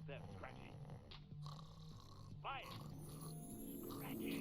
Theft Scratchy. Buy it. Scratchy.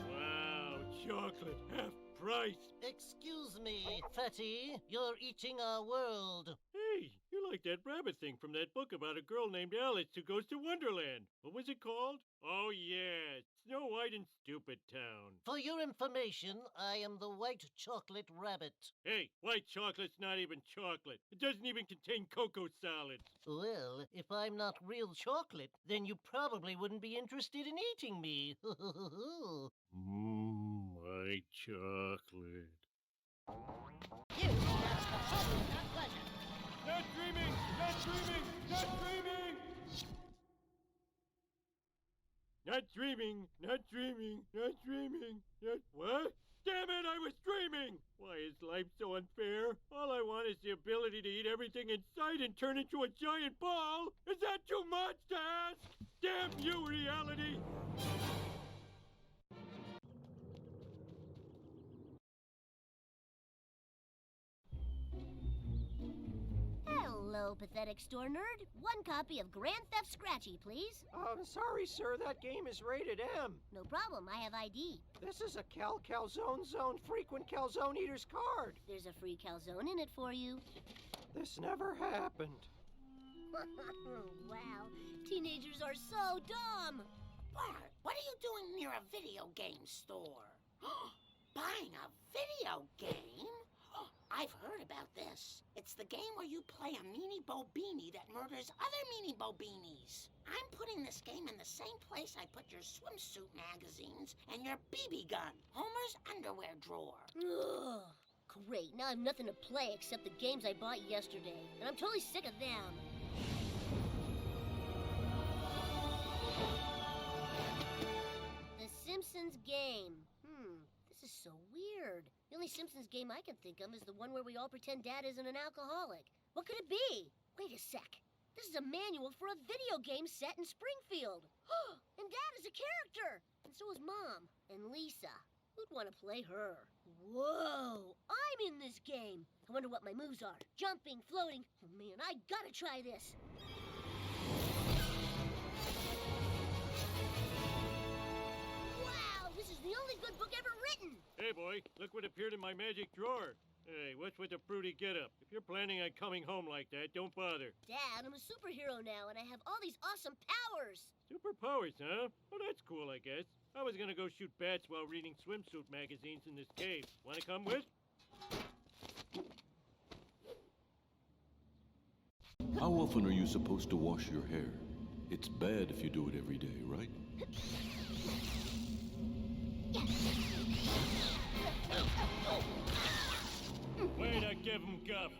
Wow, chocolate, half price. Excuse me, Fatty. You're eating our world. Hey, you like that rabbit thing from that book about a girl named Alice who goes to Wonderland. What was it called? Oh, yeah, Snow White and Stupid Town. For your information, I am the white chocolate rabbit. Hey, white chocolate's not even chocolate. It doesn't even contain cocoa solids. Well, if I'm not real chocolate, then you probably wouldn't be interested in eating me. White chocolate. You asked for trouble, not pleasure. Not dreaming! Not dreaming! Not dreaming! Not dreaming! Not dreaming! Not dreaming! Not what? Damn it, I was dreaming! Why is life so unfair? All I want is the ability to eat everything in sight and turn into a giant ball! Is that too much to ask? Damn you, reality! Hello, pathetic store nerd. One copy of Grand Theft Scratchy, please. Sorry, sir, that game is rated M. No problem, I have ID. This is a Calzone Zone frequent calzone eater's card. There's a free calzone in it for you. This never happened. Wow, teenagers are so dumb. Bart, what are you doing near a video game store? Buying a video game? I've heard about this. It's the game where you play a meanie bobini that murders other meanie bobinis. I'm putting this game in the same place I put your swimsuit magazines and your BB gun, Homer's underwear drawer. Ugh. Great, now I have nothing to play except the games I bought yesterday, and I'm totally sick of them. The Simpsons Game. This is so weird. The only Simpsons game I can think of is the one where we all pretend Dad isn't an alcoholic. What could it be? Wait a sec. This is a manual for a video game set in Springfield. And Dad is a character. And so is Mom. And Lisa. Who'd want to play her? Whoa! I'm in this game. I wonder what my moves are. Jumping, floating. Oh man, I gotta try this. Wow! This is the only good book ever written. Hey, boy, look what appeared in my magic drawer. Hey, what's with the fruity getup? If you're planning on coming home like that, don't bother. Dad, I'm a superhero now, and I have all these awesome powers. Superpowers, huh? Well, that's cool, I guess. I was gonna go shoot bats while reading swimsuit magazines in this cave. Wanna come with? How often are you supposed to wash your hair? It's bad if you do it every day, right? Way to give him guff.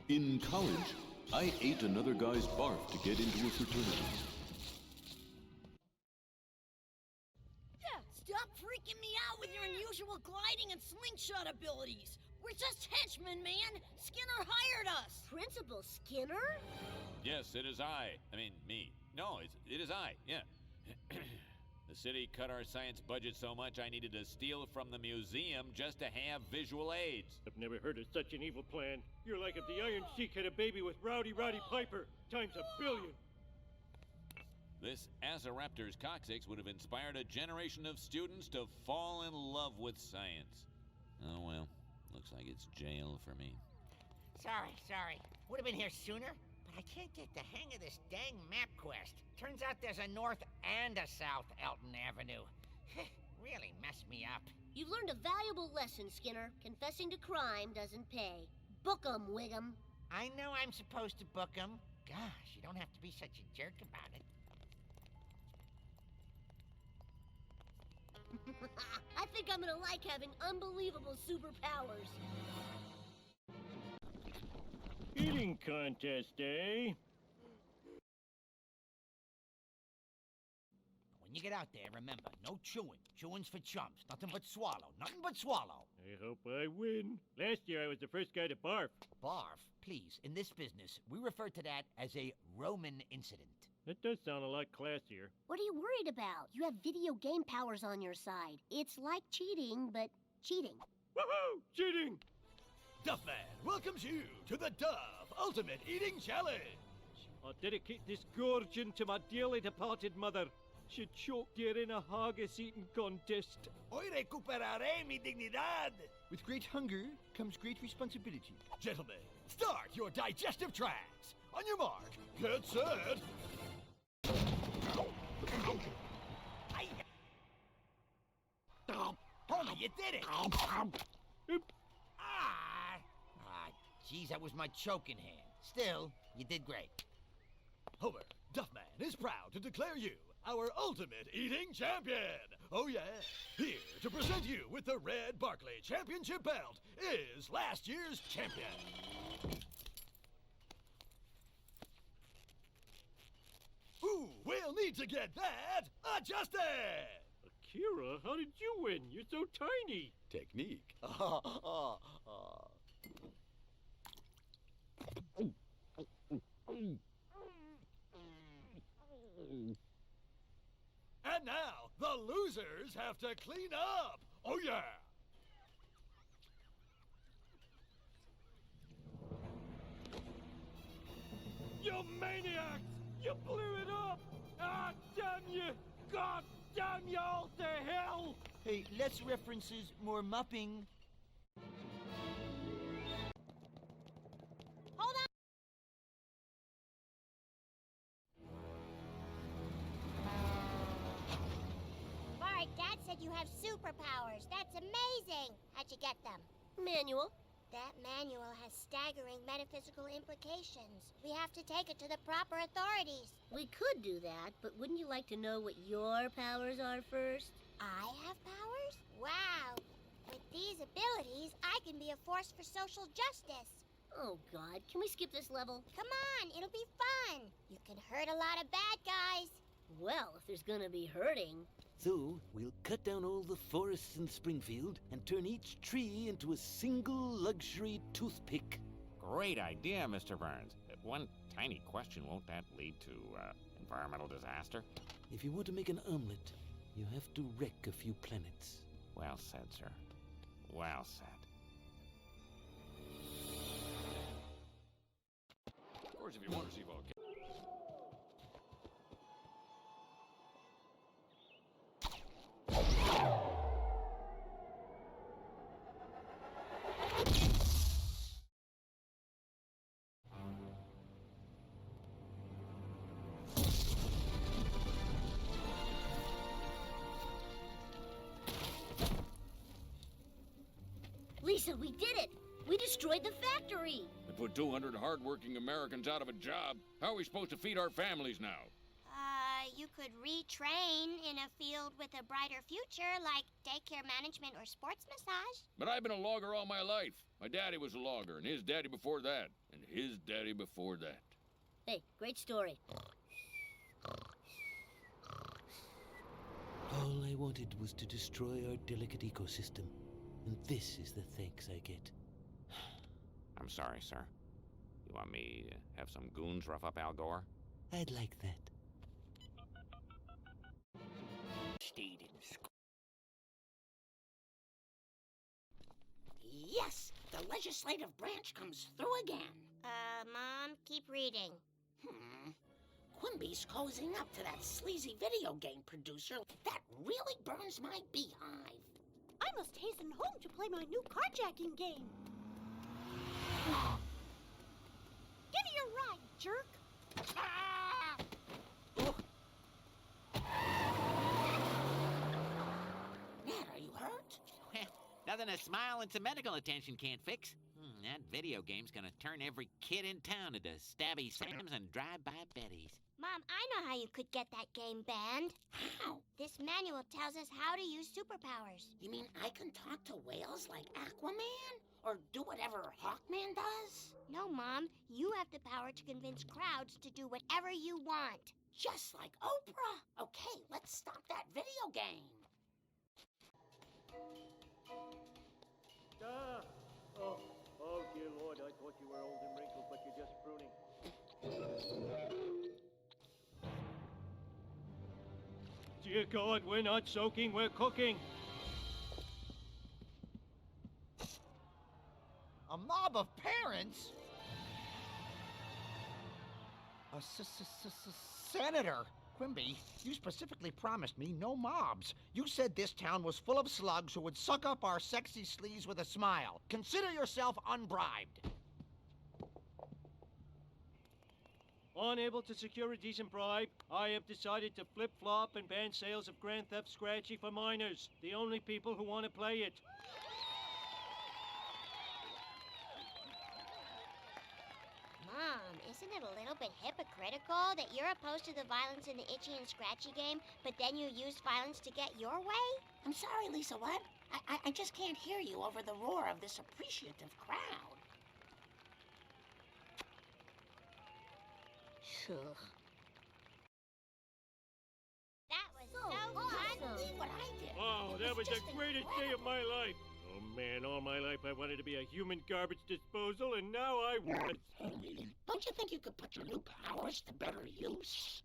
In college, I ate another guy's barf to get into a fraternity. Stop freaking me out with your unusual gliding and slingshot abilities. We're just henchmen, man. Skinner hired us. Principal Skinner? Yes, it is I. I mean, me. No, it is I, yeah. The city cut our science budget so much I needed to steal from the museum just to have visual aids. I've never heard of such an evil plan. You're like if the Iron Sheik had a baby with Rowdy Roddy Piper, times a billion. This Asoraptor's coccyx would have inspired a generation of students to fall in love with science. Oh well, looks like it's jail for me. Sorry. Would have been here sooner, but I can't get the hang of this dang map quest. Turns out there's a north and a south Elton Avenue. Really messed me up. You've learned a valuable lesson, Skinner. Confessing to crime doesn't pay. Book 'em, Wiggum. I know I'm supposed to book 'em. Gosh, you don't have to be such a jerk about it. I think I'm gonna like having unbelievable superpowers. Eating contest, eh? you get out there, remember, no chewing. Chewing's for chumps. Nothing but swallow. Nothing but swallow. I hope I win. Last year I was the first guy to barf. Barf? Please, in this business, we refer to that as a Roman incident. That does sound a lot classier. What are you worried about? You have video game powers on your side. It's like cheating, but cheating. Woohoo! Cheating! Duffman welcomes you to the Duff Ultimate Eating Challenge. I dedicate this gorging to my dearly departed mother. She choked here in a haggis eating contest. Hoy recuperaré mi dignidad. With great hunger comes great responsibility. Gentlemen, start your digestive tracts. On your mark, get set. Homie, you did it! Geez, that was my choking hand. Still, you did great. Homer, Duffman is proud to declare you our ultimate eating champion. Oh yeah, here to present you with the Red Barkley Championship belt is last year's champion. Ooh, we'll need to get that adjusted. Akira, how did you win? You're so tiny. Technique. And now, the losers have to clean up. Oh yeah. You maniacs! You blew it up! Ah, damn you! God damn you all to hell! Hey, less references, more mopping. Hold on! Bart, Dad said you have superpowers. That's amazing. How'd you get them? Manual. That manual has staggering metaphysical implications. We have to take it to the proper authorities. We could do that, but wouldn't you like to know what your powers are first? I have powers? Wow. With these abilities, I can be a force for social justice. Oh, God. Can we skip this level? Come on, it'll be fun. You can hurt a lot of bad guys. Well, if there's gonna be hurting. So, we'll cut down all the forests in Springfield and turn each tree into a single luxury toothpick. Great idea, Mr. Burns. One tiny question, won't that lead to environmental disaster? If you want to make an omelet, you have to wreck a few planets. Well said, sir. Well said. Of course, if you want to see volcanoes. Lisa, we did it! We destroyed the factory! They put 200 hard-working Americans out of a job. How are we supposed to feed our families now? You could retrain in a field with a brighter future, like daycare management or sports massage. But I've been a logger all my life. My daddy was a logger, and his daddy before that, and his daddy before that. Hey, great story. All I wanted was to destroy our delicate ecosystem. And this is the thanks I get. I'm sorry, sir. You want me to have some goons rough up Al Gore? I'd like that. Stayed in school. Yes, the legislative branch comes through again. Mom, keep reading. Quimby's cozying up to that sleazy video game producer. That really burns my beehive. I must hasten home to play my new carjacking game. Give me your ride, jerk. Nat, are you hurt? Nothing a smile and some medical attention can't fix. That video game's gonna turn every kid in town into Stabby Sams and Drive-By Bettys. Mom, I know how you could get that game banned. How? This manual tells us how to use superpowers. You mean I can talk to whales like Aquaman? Or do whatever Hawkman does? No, Mom. You have the power to convince crowds to do whatever you want. just like Oprah. Okay, let's stop that video game. Ah! Oh, dear Lord, I thought you were old and wrinkled, but you're just pruning. Dear God, we're not soaking, we're cooking. A mob of parents? A senator? Quimby, you specifically promised me no mobs. You said this town was full of slugs who would suck up our sexy sleaze with a smile. Consider yourself unbribed. Unable to secure a decent bribe, I have decided to flip-flop and ban sales of Grand Theft Scratchy for minors, the only people who want to play it. Mom, isn't it a little bit hypocritical that you're opposed to the violence in the Itchy and Scratchy game, but then you use violence to get your way? I'm sorry, Lisa, what? I just can't hear you over the roar of this appreciative crowd. Ugh. That was so awesome. Believe what I did. Oh, that was the just greatest day of my life. Oh man, all my life I wanted to be a human garbage disposal, and now I want. Don't you think you could put your new powers to better use?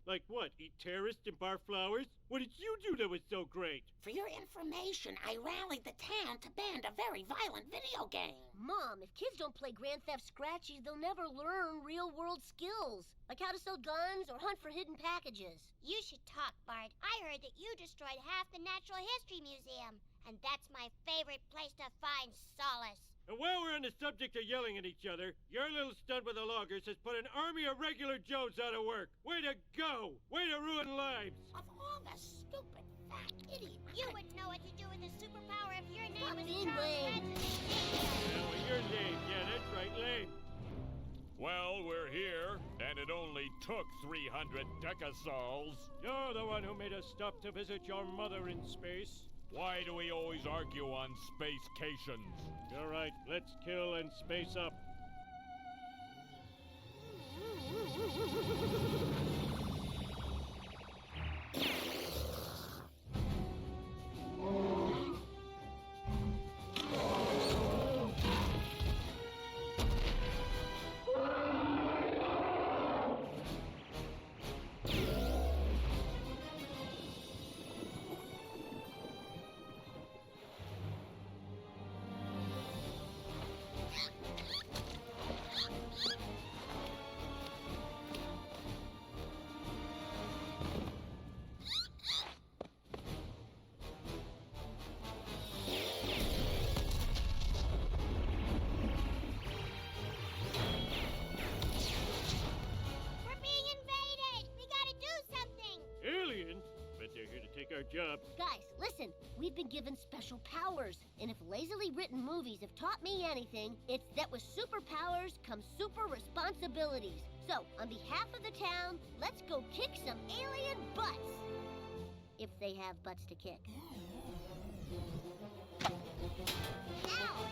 Like what? Eat terrorists and bar flowers? What did you do that was so great? For your information, I rallied the town to ban a very violent video game. Mom, if kids don't play Grand Theft Scratchy, they'll never learn real-world skills, like how to sell guns or hunt for hidden packages. You should talk, Bart. I heard that you destroyed half the Natural History Museum, and that's my favorite place to find solace. And while we're on the subject of yelling at each other, your little stunt with the loggers has put an army of regular Joes out of work. Way to go! Way to ruin lives! Of all the stupid, fat idiots. You wouldn't know what to do with a superpower if your name Stop was being Charles lame. Manson. Now, your name, yeah, that's right, lame. Well, we're here, and it only took 300 decasols. You're the one who made us stop to visit your mother in space. Why do we always argue on spacecations? You're right, let's kill and space up. Our jobs. Guys, listen. We've been given special powers. And if lazily written movies have taught me anything, it's that with superpowers come super responsibilities. So, on behalf of the town, let's go kick some alien butts. If they have butts to kick. Ow!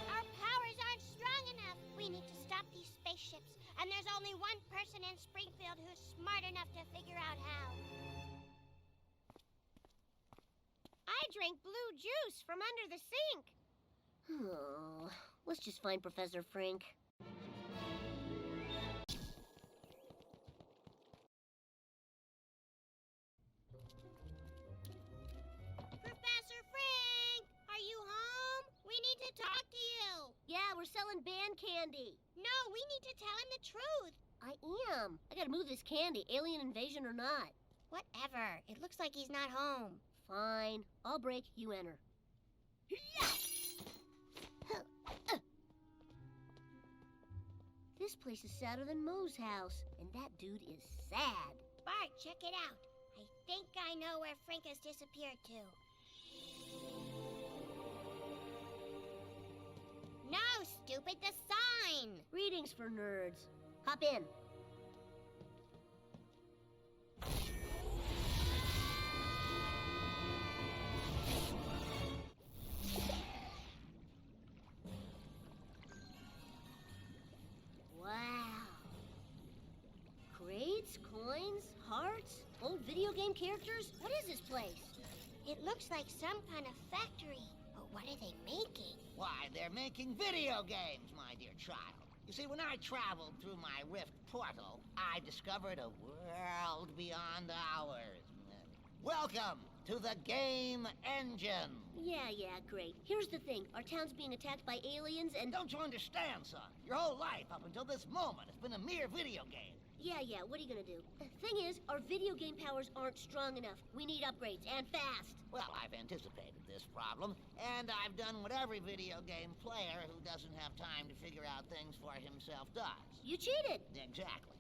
Our powers aren't strong enough. We need to stop these spaceships. And there's only one person in Springfield who's smart enough to figure out how. I drank blue juice from under the sink. Oh, let's just find Professor Frink. Professor Frink! Are you home? We need to talk to you. Yeah, we're selling band candy. No, we need to tell him the truth. I am. I gotta move this candy, alien invasion or not. Whatever. It looks like he's not home. Fine. I'll break, you enter. This place is sadder than Moe's house, and that dude is sad. Bart, check it out. I think I know where Frank has disappeared to. No, stupid, the sign! Readings for nerds. Hop in. Wow. Crates, coins, hearts. Old video game characters? What is this place? It looks like some kind of factory. But what are they making? Why, they're making video games, my dear child. You see, when I traveled through my rift portal, I discovered a world beyond ours. Welcome to the game engine. Yeah, great. Here's the thing. Our town's being attacked by aliens and... Don't you understand, son? Your whole life up until this moment has been a mere video game. Yeah, what are you gonna do? The thing is, our video game powers aren't strong enough. We need upgrades, and fast. Well, I've anticipated this problem, and I've done what every video game player who doesn't have time to figure out things for himself does. You cheated. Exactly.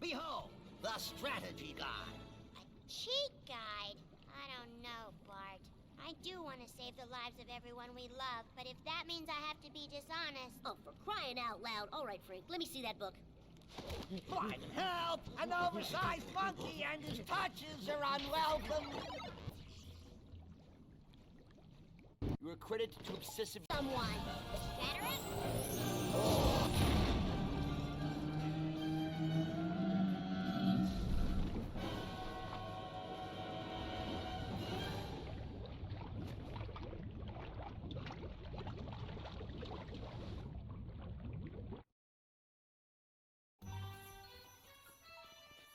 Behold, the strategy guide. A cheat guide? I don't know, Bart. I do want to save the lives of everyone we love, but if that means I have to be dishonest... Oh, for crying out loud. All right, Frank, let me see that book. Why, help! An oversized monkey and his touches are unwelcome. You are credited to obsessive... Someone. Veteran?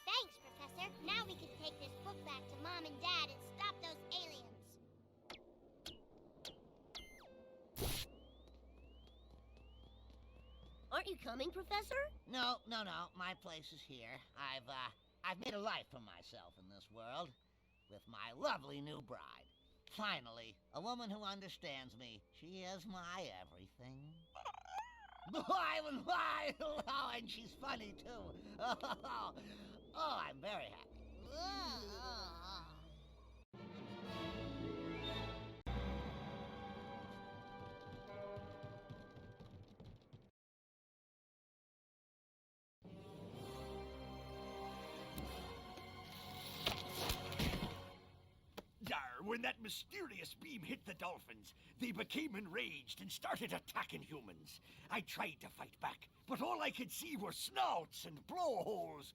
Thanks, Professor. Now we can take this book back to Mom and Dad and stop those aliens. Aren't you coming, Professor? No. My place is here. I've made a life for myself in this world with my lovely new bride. Finally, a woman who understands me. She is my everything. Oh, and she's funny, too. Oh, I'm very happy. When that mysterious beam hit the dolphins, they became enraged and started attacking humans. I tried to fight back, but all I could see were snouts and blowholes.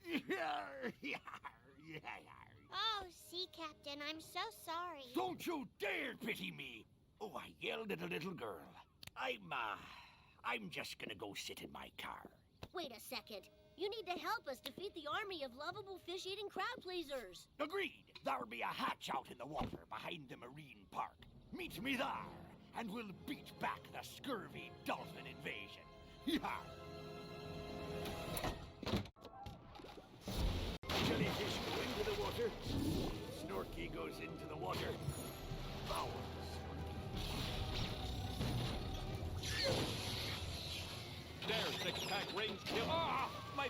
Oh, Sea Captain, I'm so sorry. Don't you dare pity me! Oh, I yelled at a little girl. I'm just gonna go sit in my car. Wait a second. You need to help us defeat the army of lovable fish-eating crowd pleasers. Agreed. There'll be a hatch out in the water behind the marine park. Meet me there, and we'll beat back the scurvy dolphin invasion. Yar! Jellyfish go into the water. Snorky goes into the water. Foul Snorky. There, six-pack rings kill. Ah! My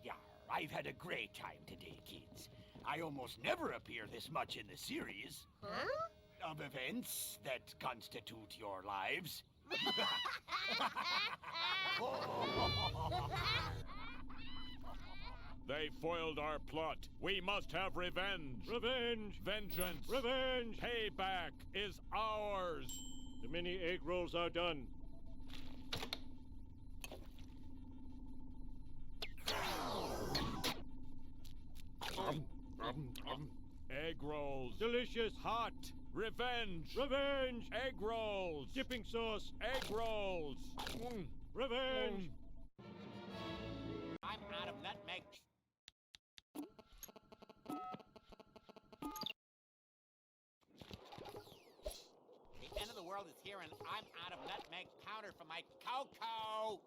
Yar, I've had a great time today, kids. I almost never appear this much in the series. Huh? Of events that constitute your lives. They foiled our plot. We must have revenge. Revenge! Vengeance. Revenge! Payback is ours. The mini egg rolls are done. Egg rolls. Delicious. Hot. Revenge. Revenge! Egg rolls. Dipping sauce. Egg rolls. Revenge! I'm out of nutmeg. The end of the world is here, and I'm out of nutmeg powder for my cocoa.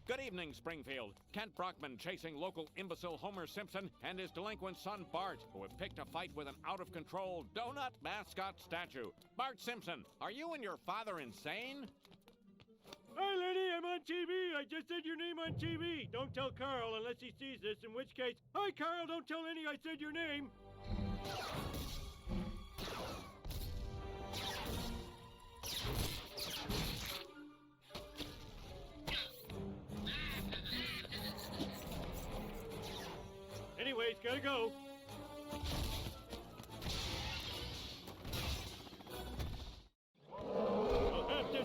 Good evening, Springfield. Kent Brockman chasing local imbecile Homer Simpson and his delinquent son Bart, who have picked a fight with an out-of-control donut mascot statue. Bart Simpson, are you and your father insane? Hi, Lenny, I'm on TV. I just said your name on TV. Don't tell Carl unless he sees this, in which case, hi, Carl, don't tell Lenny I said your name. Anyways, gotta go. I'll have to...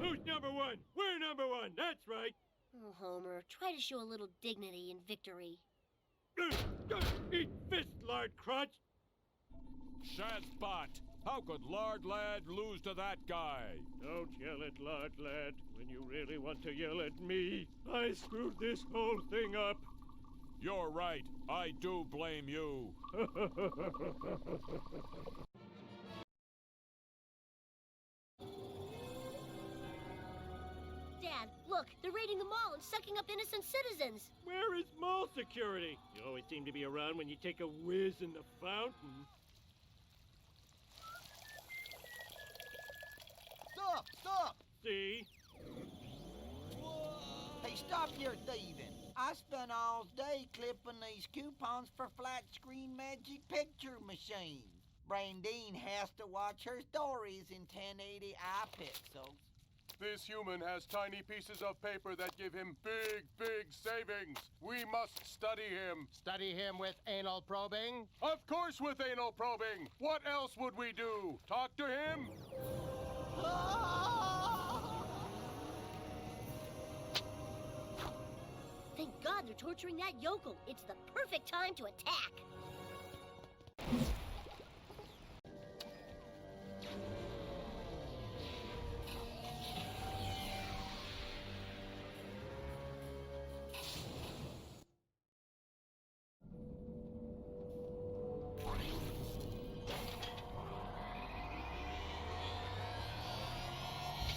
Who's number one? We're number one, that's right. Oh, Homer, try to show a little dignity in victory. Eat fist, lard crotch. Shazbot, how could Lard Lad lose to that guy? Don't yell at Lard Lad when you really want to yell at me. I screwed this whole thing up. You're right. I do blame you. Dad, look, they're raiding the mall and sucking up innocent citizens. Where is mall security? You always seem to be around when you take a whiz in the fountain. Stop! Stop! See? Hey, stop your thieving. I spent all day clipping these coupons for flat screen magic picture machines. Brandine has to watch her stories in 1080i pixels. This human has tiny pieces of paper that give him big savings. We must study him. Study him with anal probing? Of course with anal probing. What else would we do? Talk to him? Thank God they're torturing that yokel. It's the perfect time to attack.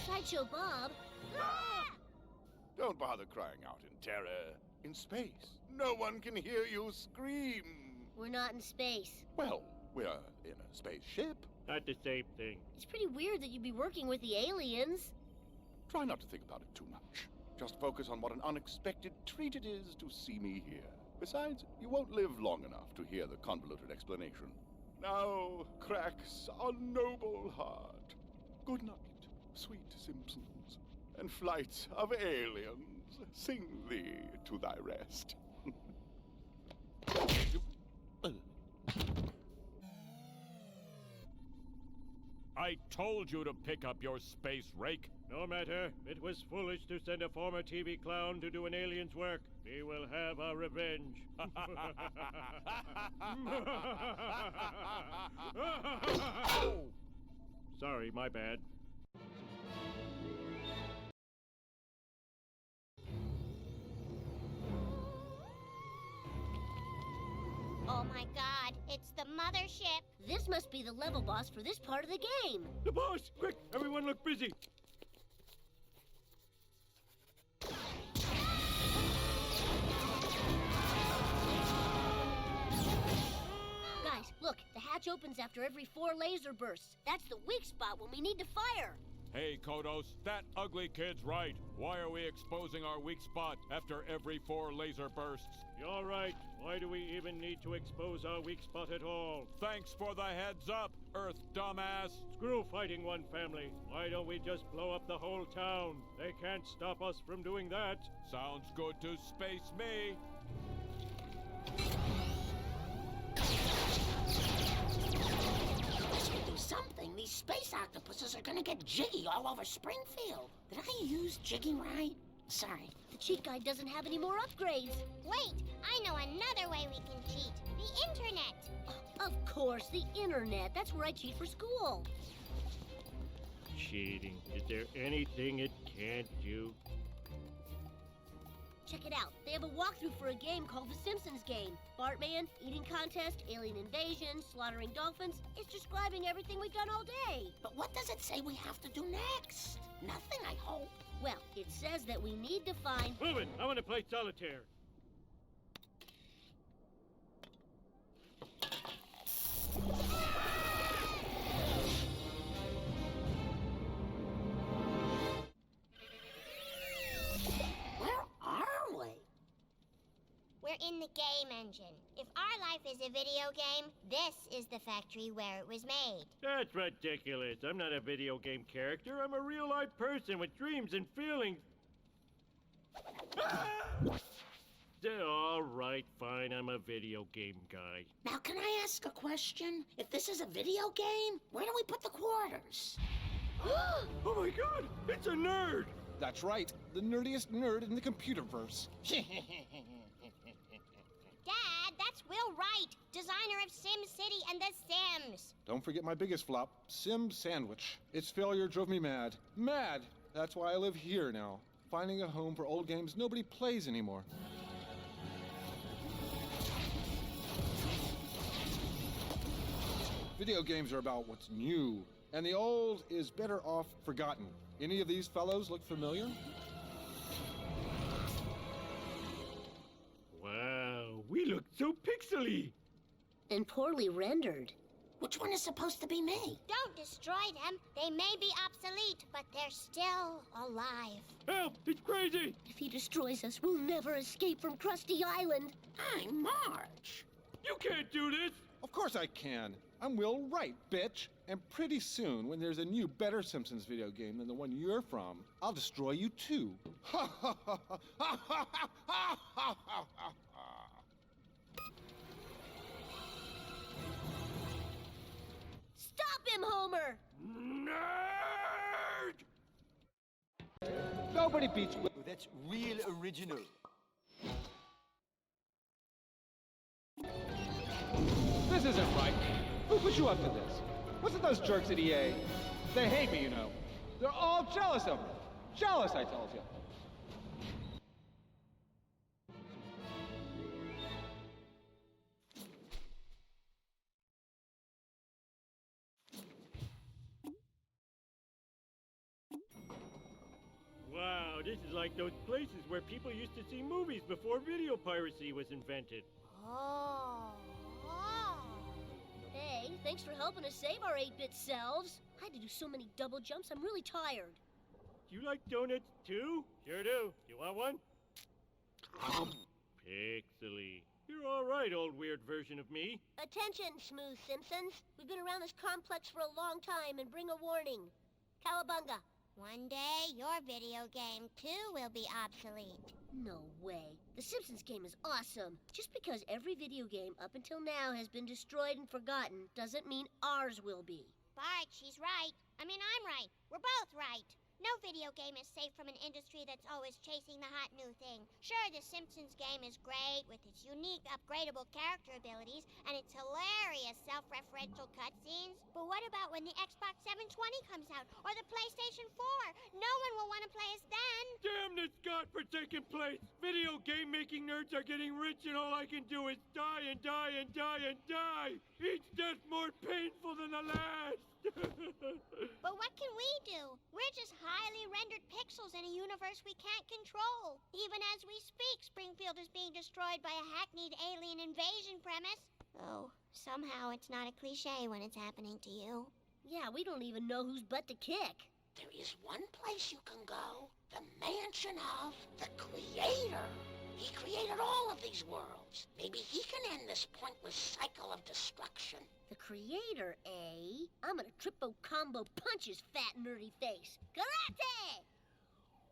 Sideshow Bob. Don't bother crying out in terror. In space, no one can hear you scream. We're not in space. Well, we're in a spaceship. Not the same thing. It's pretty weird that you'd be working with the aliens. Try not to think about it too much. Just focus on what an unexpected treat it is to see me here. Besides, you won't live long enough to hear the convoluted explanation. Now, cracks our noble heart. Good night, sweet Simpsons, and flights of aliens. Sing thee to thy rest. I told you to pick up your space rake. No matter. It was foolish to send a former TV clown to do an alien's work. We will have our revenge. Sorry, my bad. Oh my God, it's the mothership. This must be the level boss for this part of the game. The boss! Quick, everyone look busy. Guys, look, the hatch opens after every 4 laser bursts. That's the weak spot when we need to fire. Hey, Kodos, that ugly kid's right. Why are we exposing our weak spot after every 4 laser bursts? You're right. Why do we even need to expose our weak spot at all? Thanks for the heads up, Earth dumbass. Screw fighting one family. Why don't we just blow up the whole town? They can't stop us from doing that. Sounds good to space me. Do something. These space octopuses are gonna get jiggy all over Springfield. Did I use jiggy right? Sorry. The cheat guide doesn't have any more upgrades. Wait, I know another way we can cheat. The internet. Of course, the internet. That's where I cheat for school. Cheating. Is there anything it can't do? Check it out. They have a walkthrough for a game called the Simpsons Game. Bartman, eating contest, alien invasion, slaughtering dolphins. It's describing everything we've done all day. But what does it say we have to do next? Nothing, I hope. Well, it says that we need to find... Move it! I want to play solitaire. Where are we? We're in the game engine. If our life is a video game, this is the factory where it was made. That's ridiculous. I'm not a video game character. I'm a real-life person with dreams and feelings. Ah! All right, fine. I'm a video game guy. Now, can I ask a question? If this is a video game, where do we put the quarters? Oh my god, it's a nerd! That's right, the nerdiest nerd in the computerverse. Dad, that's Will Wright, designer of Sim City and The Sims. Don't forget my biggest flop, Sim Sandwich. Its failure drove me mad. Mad! That's why I live here now, finding a home for old games nobody plays anymore. Video games are about what's new, and the old is better off forgotten. Any of these fellows look familiar? Wow, we look so pixely. And poorly rendered. Which one is supposed to be me? Don't destroy them. They may be obsolete, but they're still alive. Help! It's crazy! If he destroys us, we'll never escape from Krusty Island. I'm Marge. You can't do this! Of course I can. I'm Will Wright, bitch. And pretty soon, when there's a new, better Simpsons video game than the one you're from, I'll destroy you too. Ha ha ha ha ha ha ha ha ha. Stop him, Homer! Nerd! Nobody beats Will. That's real original. This isn't right. Who put you up to this? Wasn't those jerks at EA? They hate me, you know. They're all jealous of me. Jealous, I told you. Wow, this is like those places where people used to see movies before video piracy was invented. Oh. Hey, thanks for helping us save our 8-bit selves. I had to do so many double jumps, I'm really tired. Do you like donuts too? Sure do. You want one? Pixely. You're all right, old weird version of me. Attention, Smooth Simpsons. We've been around this complex for a long time and bring a warning. Cowabunga. One day, your video game, too, will be obsolete. No way. The Simpsons game is awesome. Just because every video game up until now has been destroyed and forgotten doesn't mean ours will be. Bart, she's right. I mean, I'm right. We're both right. No video game is safe from an industry that's always chasing the hot new thing. Sure, the Simpsons game is great with its unique upgradable character abilities and its hilarious self-referential cutscenes. But what about when the Xbox 720 comes out or the PlayStation 4? No one will want to play us then. Damn this godforsaken place! Video game making nerds are getting rich and all I can do is die and die and die and die! Each death more painful than the last! But what can we do? We're just highly rendered pixels in a universe we can't control. Even as we speak, Springfield is being destroyed by a hackneyed alien invasion premise. Oh, somehow it's not a cliche when it's happening to you. Yeah, we don't even know whose butt to kick. There is one place you can go. The mansion of the Creator. He created all of these worlds. Maybe he can end this pointless cycle of destruction. The Creator, eh? I'm gonna triple-combo punch his fat, nerdy face. Karate!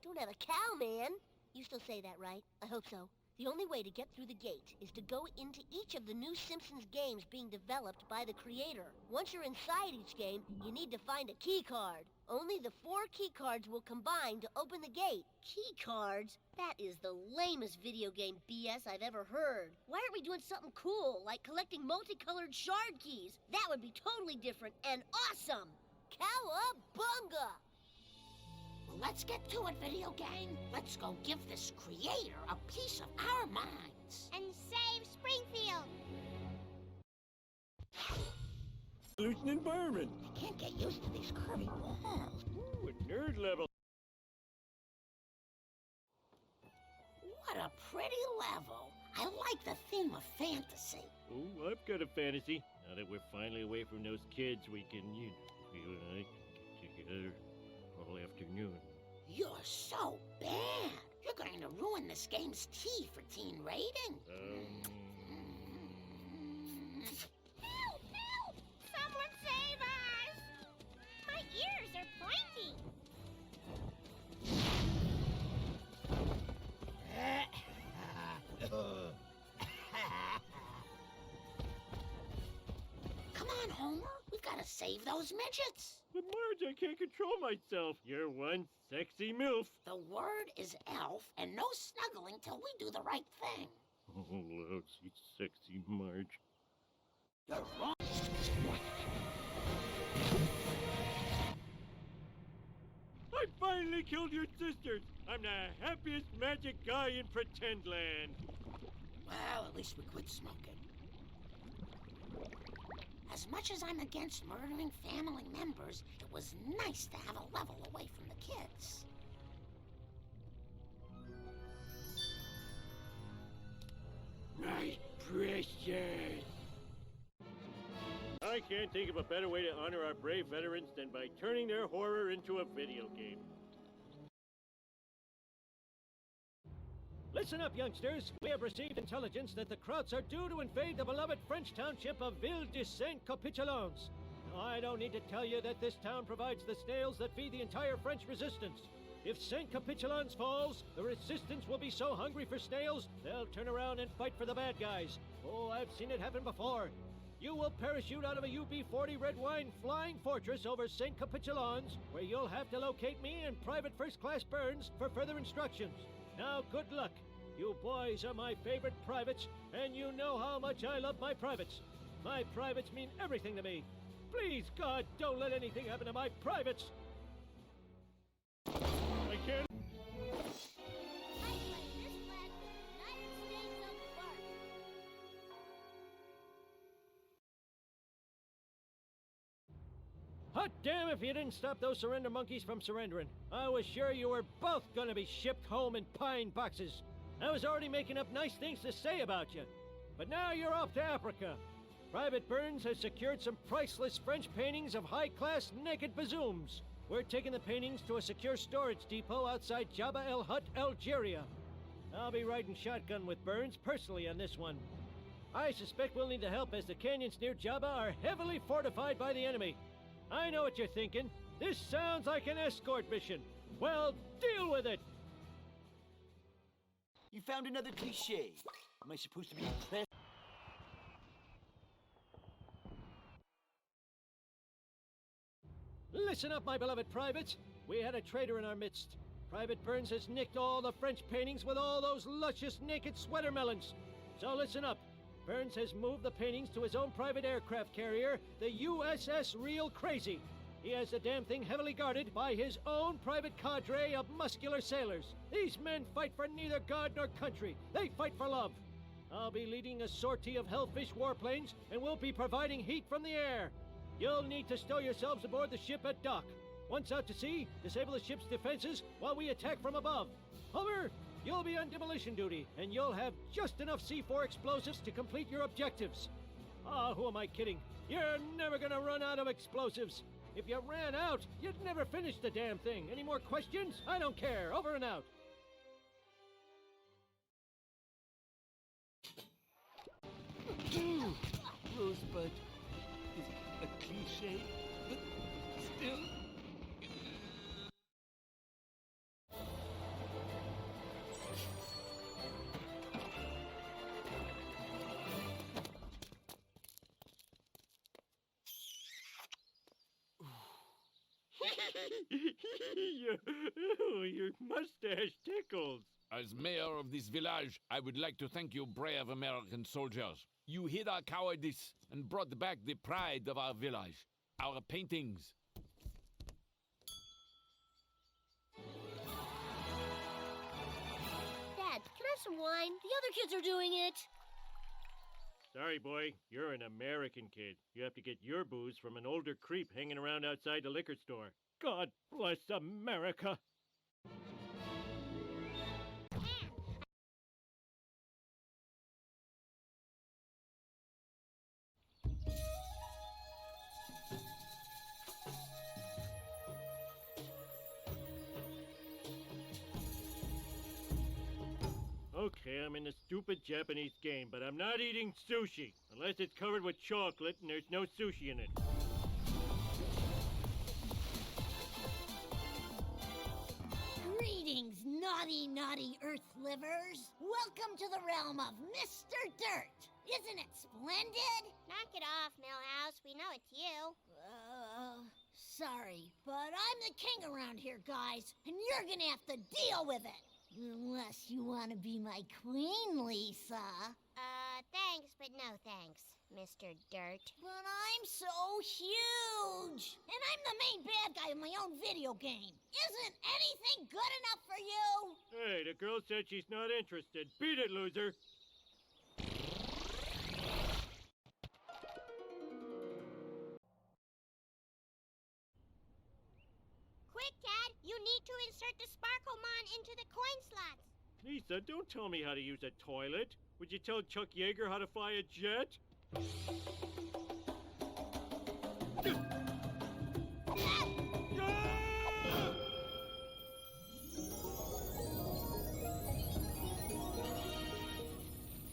Don't have a cow, man. You still say that, right? I hope so. The only way to get through the gate is to go into each of the new Simpsons games being developed by the Creator. Once you're inside each game, you need to find a key card. Only the 4 key cards will combine to open the gate. Key cards? That is the lamest video game BS I've ever heard. Why aren't we doing something cool, like collecting multicolored shard keys? That would be totally different and awesome! Cowabunga! Well, let's get to it, video game. Let's go give this Creator a piece of our minds. And save Springfield! Pollution environment. I can't get used to these curvy walls. Ooh, a nerd level. What a pretty level. I like the theme of fantasy. Oh, I've got a fantasy. Now that we're finally away from those kids, we can, you and I, get together all afternoon. You're so bad. You're going to ruin this game's T for teen rating. Help! Help! Someone save us! My ears are pointy. Come on, Homer. We've got to save those midgets. But Marge, I can't control myself. You're one sexy MILF. The word is elf, and no snuggling till we do the right thing. Oh, lousy, sexy Marge. You're wrong. I finally killed your sisters. I'm the happiest magic guy in Pretend Land. Well, at least we quit smoking. As much as I'm against murdering family members, it was nice to have a level away from the kids. My precious. I can't think of a better way to honor our brave veterans than by turning their horror into a video game. Listen up, youngsters. We have received intelligence that the Krauts are due to invade the beloved French township of Ville de Saint-Capitulons. Now, I don't need to tell you that this town provides the snails that feed the entire French resistance. If Saint-Capitulons falls, the resistance will be so hungry for snails, they'll turn around and fight for the bad guys. Oh, I've seen it happen before. You will parachute out of a UB-40 Red Wine flying fortress over Saint-Capitulons, where you'll have to locate me and Private First Class Burns for further instructions. Now, good luck. You boys are my favorite privates, and you know how much I love my privates. My privates mean everything to me. Please, God, don't let anything happen to my privates. I can't. Hot damn if you didn't stop those surrender monkeys from surrendering. I was sure you were both gonna be shipped home in pine boxes. I was already making up nice things to say about you. But now you're off to Africa. Private Burns has secured some priceless French paintings of high-class naked bazooms. We're taking the paintings to a secure storage depot outside Jabba El Hut, Algeria. I'll be riding shotgun with Burns personally on this one. I suspect we'll need the help as the canyons near Jabba are heavily fortified by the enemy. I know what you're thinking. This sounds like an escort mission. Well, deal with it! You found another cliche. Am I supposed to be impressed? Listen up, my beloved privates. We had a traitor in our midst. Private Burns has nicked all the French paintings with all those luscious naked sweater melons. So listen up. Burns has moved the paintings to his own private aircraft carrier, the USS Real Crazy. He has the damn thing heavily guarded by his own private cadre of muscular sailors. These men fight for neither God nor country. They fight for love. I'll be leading a sortie of Hellfish warplanes, and we'll be providing heat from the air. You'll need to stow yourselves aboard the ship at dock. Once out to sea, disable the ship's defenses while we attack from above. Homer, you'll be on demolition duty, and you'll have just enough C4 explosives to complete your objectives. Ah, who am I kidding? You're never gonna run out of explosives. If you ran out, you'd never finish the damn thing. Any more questions? I don't care. Over and out. Rosebud is a cliche, but still. Your mustache tickles. As mayor of this village, I would like to thank you, brave American soldiers. You hid our cowardice and brought back the pride of our village, our paintings. Dad, can I have some wine? The other kids are doing it. Sorry, boy. You're an American kid. You have to get your booze from an older creep hanging around outside the liquor store. God bless America. Okay, I'm in the stupid Japanese game, but I'm not eating sushi. Unless it's covered with chocolate and there's no sushi in it. Greetings, naughty Earth livers. Welcome to the realm of Mr. Dirt. Isn't it splendid? Knock it off, Millhouse. We know it's you. Sorry, but I'm the king around here, guys, and you're gonna have to deal with it. Unless you want to be my queen, Lisa. Thanks, but no thanks, Mr. Dirt. But I'm so huge, and I'm the main bad guy of my own video game. Isn't anything good enough for you? Hey, the girl said she's not interested. Beat it, loser. Quick, Dad! You need to insert the Sparklemon into the coin slots. Lisa, don't tell me how to use a toilet. Would you tell Chuck Yeager how to fly a jet?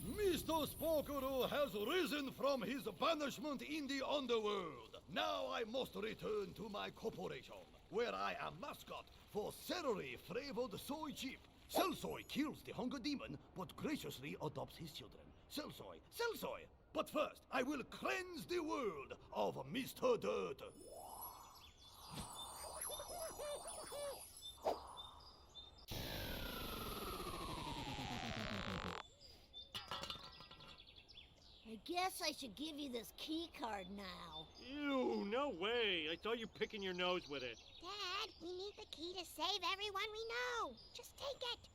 Mr. Spokoro has risen from his banishment in the underworld. Now I must return to my corporation, where I am mascot for celery-flavored soy chip. Selsoy kills the hunger demon, but graciously adopts his children. Selsoy, Selsoy! But first, I will cleanse the world of Mr. Dirt. I guess I should give you this key card now. Ew, no way. I saw you picking your nose with it. Dad, we need the key to save everyone we know. Just take it.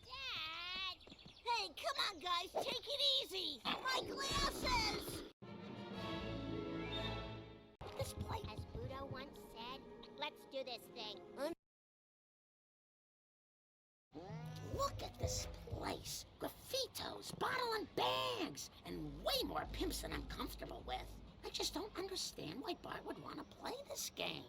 Dad! Hey, come on, guys, take it easy. My glasses! This place, as Budo once said, let's do this thing. Look at this place. Graffitos, bottle and bags, and way more pimps than I'm comfortable with. I just don't understand why Bart would want to play this game.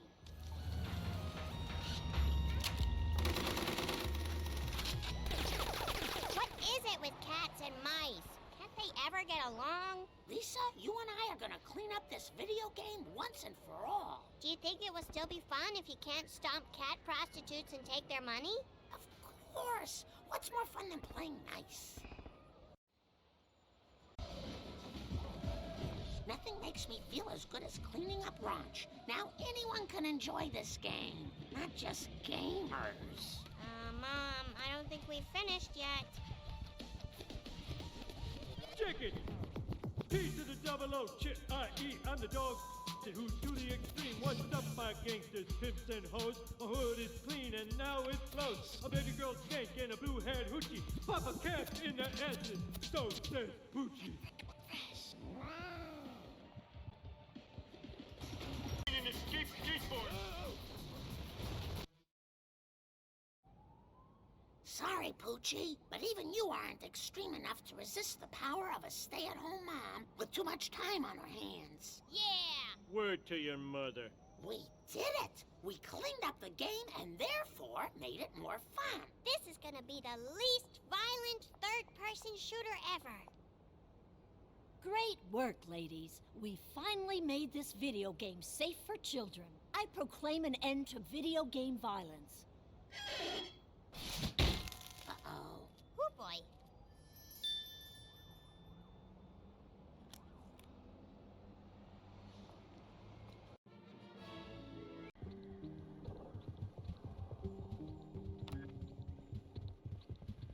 What is it with cats and mice? Can't they ever get along? Lisa, you and I are gonna clean up this video game once and for all. Do you think it will still be fun if you can't stomp cat prostitutes and take their money? Of course. What's more fun than playing nice? Nothing makes me feel as good as cleaning up Ranch. Now anyone can enjoy this game, not just gamers. Mom, I don't think we've finished yet. Chicken! P to the double O, chip, I-E, I'm the dog. Who's to the extreme? What's up, my gangsters, pimps and hoes? My hood is clean and now it's closed. A baby girl skank and a blue-haired hoochie. Pop a cap in the asses. So says Poochie. An escape skateboard. Sorry, Poochie, but even you aren't extreme enough to resist the power of a stay-at-home mom with too much time on her hands. Yeah! Word to your mother. We did it! We cleaned up the game and therefore made it more fun. This is gonna be the least violent third-person shooter ever. Great work, ladies. We finally made this video game safe for children. I proclaim an end to video game violence. Uh-oh. Oh, boy.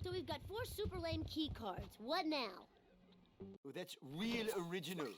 So we've got 4 super lame key cards. What now? Oh, that's real original.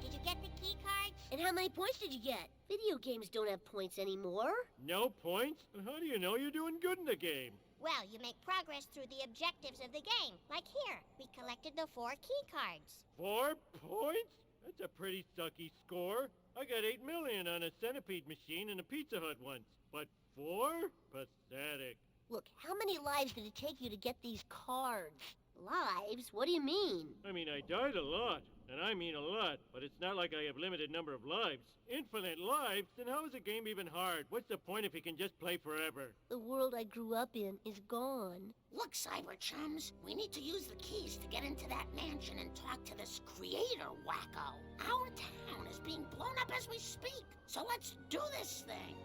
Did you get the key card? And how many points did you get? Video games don't have points anymore. No points? How do you know you're doing good in the game? Well, you make progress through the objectives of the game. Like here, we collected the 4 key cards. 4 points? That's a pretty sucky score. I got 8 million on a centipede machine in a Pizza Hut once. But 4? Pathetic. Look, how many lives did it take you to get these cards? Lives? What do you mean? I mean, I died a lot, and I mean a lot, but it's not like I have limited number of lives. Infinite lives? Then how is a game even hard? What's the point if you can just play forever? The world I grew up in is gone. Look, Cyber Chums, we need to use the keys to get into that mansion and talk to this creator wacko. Our town is being blown up as we speak, so let's do this thing.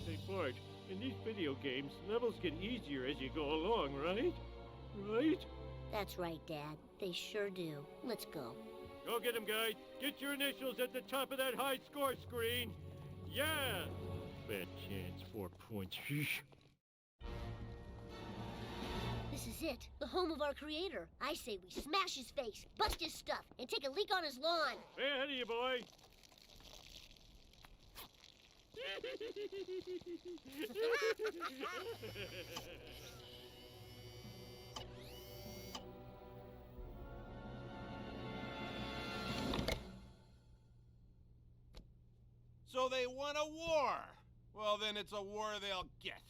Hey, Bart, in these video games, levels get easier as you go along, right? Right? That's right, Dad. They sure do. Let's go. Go get him, guys. Get your initials at the top of that high score screen. Yeah! Bad chance, 4 points. This is it. The home of our creator. I say we smash his face, bust his stuff, and take a leak on his lawn. Way ahead of you, boy. So they won a war. Well, then it's a war they'll get.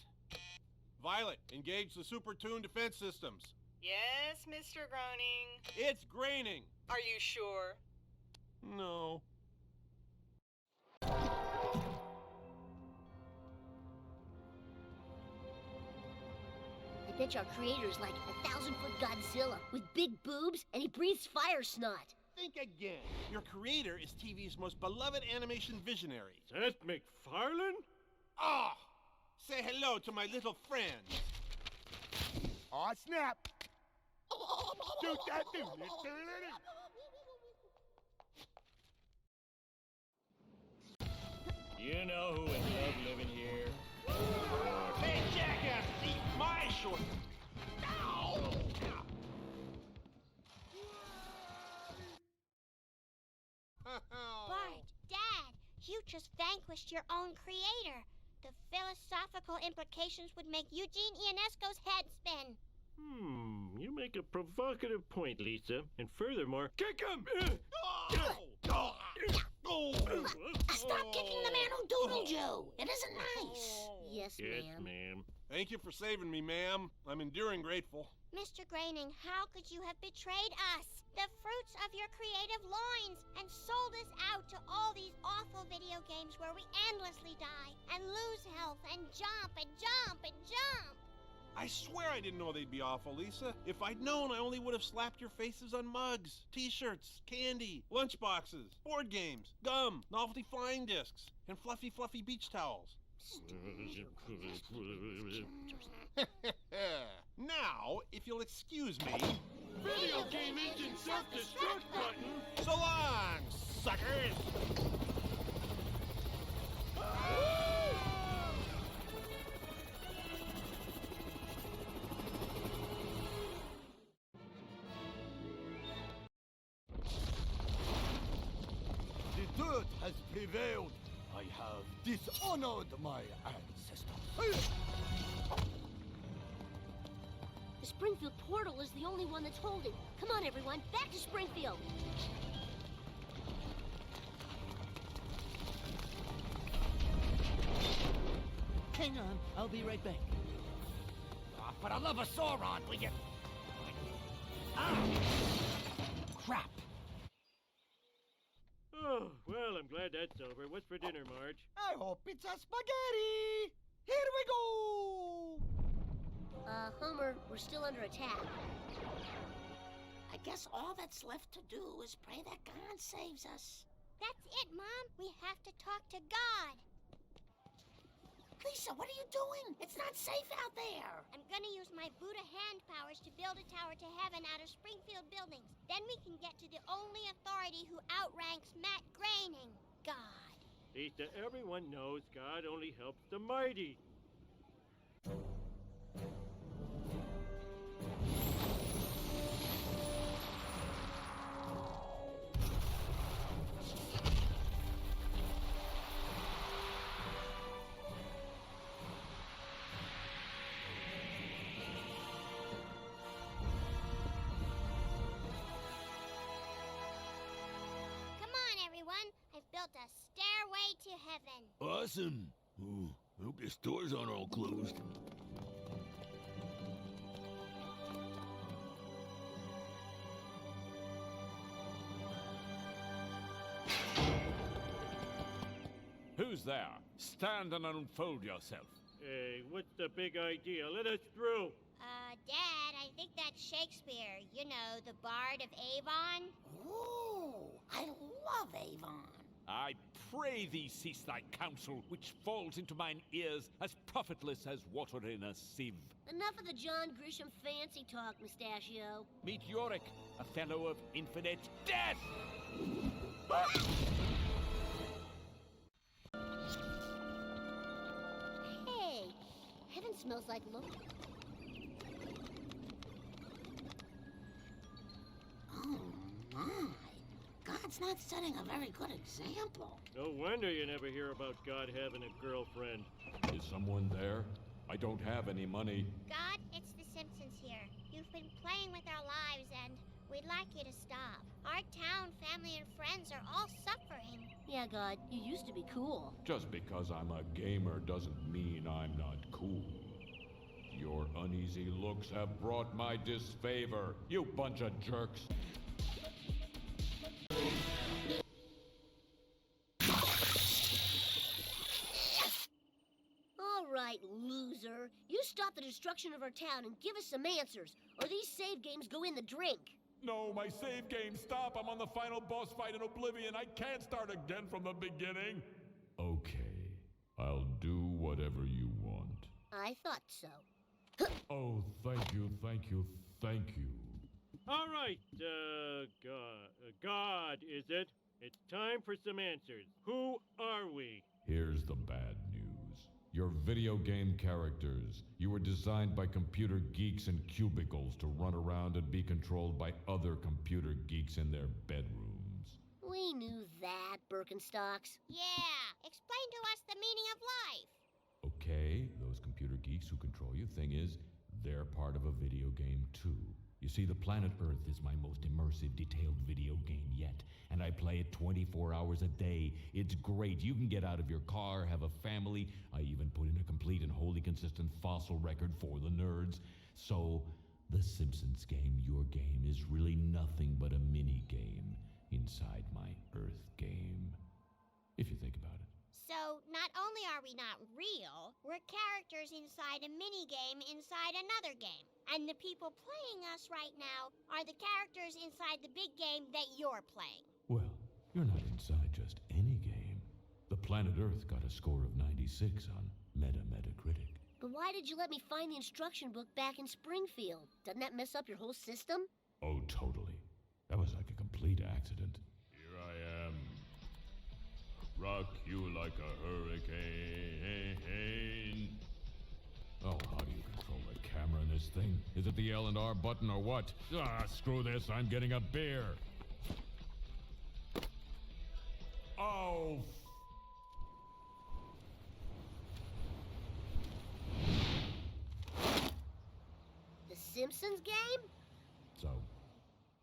Violet, engage the Super Tune defense systems. Yes, Mr. Groening. It's graining. Are you sure? No. I bet our creator's like a 1,000-foot Godzilla with big boobs and he breathes fire snot. Think again. Your creator is TV's most beloved animation visionary. Seth MacFarlane? Ah! Say hello to my little friend. Aw, snap! Shoot that dude! You know who would love living here? Hey, jackass! Eat my short! Bart, Dad, you just vanquished your own creator. The philosophical implications would make Eugene Ionesco's head spin. You make a provocative point, Lisa. And furthermore, kick him! Stop kicking the man who doodled you. It isn't nice. Yes, ma'am. Thank you for saving me, ma'am. I'm enduring grateful. Mr. Groening, how could you have betrayed us? The fruits of your creative loins, and sold us out to all these awful video games where we endlessly die and lose health and jump and jump and jump. I swear I didn't know they'd be awful, Lisa. If I'd known, I only would have slapped your faces on mugs, t-shirts, candy, lunchboxes, board games, gum, novelty flying discs, and fluffy beach towels. Now, if you'll excuse me... Video game engine self-destruct button! So long, suckers! The dirt has prevailed. I have dishonored my ancestors. The Springfield portal is the only one that's holding. Come on, everyone, back to Springfield. Hang on, I'll be right back. For the love of Sauron, will you? Crap! Oh, well, I'm glad that's over. What's for dinner, Marge? I hope it's a spaghetti! Here we go! Homer, we're still under attack. I guess all that's left to do is pray that God saves us. That's it, Mom. We have to talk to God. Lisa, what are you doing? It's not safe out there. I'm gonna use my Buddha hand powers to build a tower to heaven out of Springfield buildings. Then we can get to the only authority who outranks Matt Groening, God. Lisa, everyone knows God only helps the mighty. to heaven. Awesome. Oh, I hope the stores aren't all closed. Who's there? Stand and unfold yourself. Hey, what's the big idea? Let us through. Dad, I think that's Shakespeare. You know, the Bard of Avon. Ooh, I love Avon. I pray thee cease thy counsel, which falls into mine ears as profitless as water in a sieve. Enough of the John Grisham fancy talk, Mustachio. Meet Yorick, a fellow of infinite death! Hey, heaven smells like look. Oh, my. God's not setting a very good example. No wonder you never hear about God having a girlfriend. Is someone there? I don't have any money. God, it's the Simpsons here. You've been playing with our lives, and we'd like you to stop. Our town, family, and friends are all suffering. Yeah, God, you used to be cool. Just because I'm a gamer doesn't mean I'm not cool. Your uneasy looks have brought my disfavor, you bunch of jerks. All right, loser. You stop the destruction of our town and give us some answers, or these save games go in the drink. No, my save game, stop. I'm on the final boss fight in Oblivion. I can't start again from the beginning. Okay, I'll do whatever you want. I thought so. Oh, thank you, thank you, thank you. All right, God, is it? It's time for some answers. Who are we? Here's the bad news. Your video game characters. You were designed by computer geeks in cubicles to run around and be controlled by other computer geeks in their bedrooms. We knew that, Birkenstocks. Yeah, explain to us the meaning of life. Okay, those computer geeks who control you. Thing is, they're part of a video game too. You see, the planet Earth is my most immersive, detailed video game yet, and I play it 24 hours a day. It's great. You can get out of your car, have a family. I even put in a complete and wholly consistent fossil record for the nerds. So, the Simpsons Game, your game, is really nothing but a mini-game inside my Earth game. If you think about it. So, not only are we not real, we're characters inside a mini-game inside another game. And the people playing us right now are the characters inside the big game that you're playing. Well, you're not inside just any game. The planet Earth got a score of 96 on Metacritic. But why did you let me find the instruction book back in Springfield? Doesn't that mess up your whole system? Oh, totally. That was like a complete accident. Here I am. Rock you like a hurricane. Oh, how do you control the camera in this thing? Is it the L and R button or what? Ah, screw this. I'm getting a beer. Oh. The Simpsons Game? So,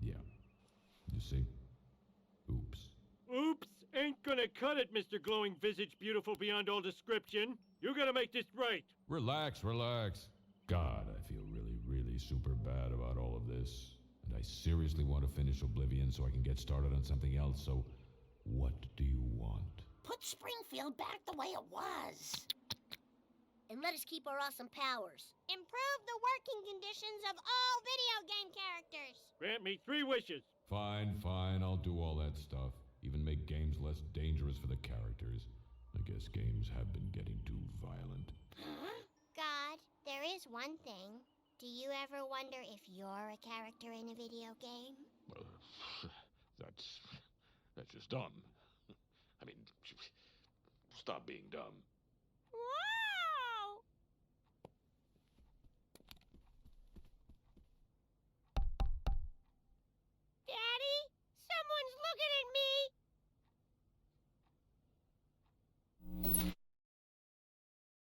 yeah. You see? Oops. Oops ain't gonna cut it, Mr. Glowing Visage Beautiful Beyond All Description. You gotta make this right. Relax, relax. God, I feel really super bad about all of this. And I seriously want to finish Oblivion so I can get started on something else, so what do you want? Put Springfield back the way it was. And let us keep our awesome powers. Improve the working conditions of all video game characters. Grant me 3 wishes. Fine, I'll do all that stuff. Even make games less dangerous for the characters. I guess games have been getting too violent. Huh? God, there is one thing. Do you ever wonder if you're a character in a video game? Well, that's just dumb. I mean, stop being dumb. What?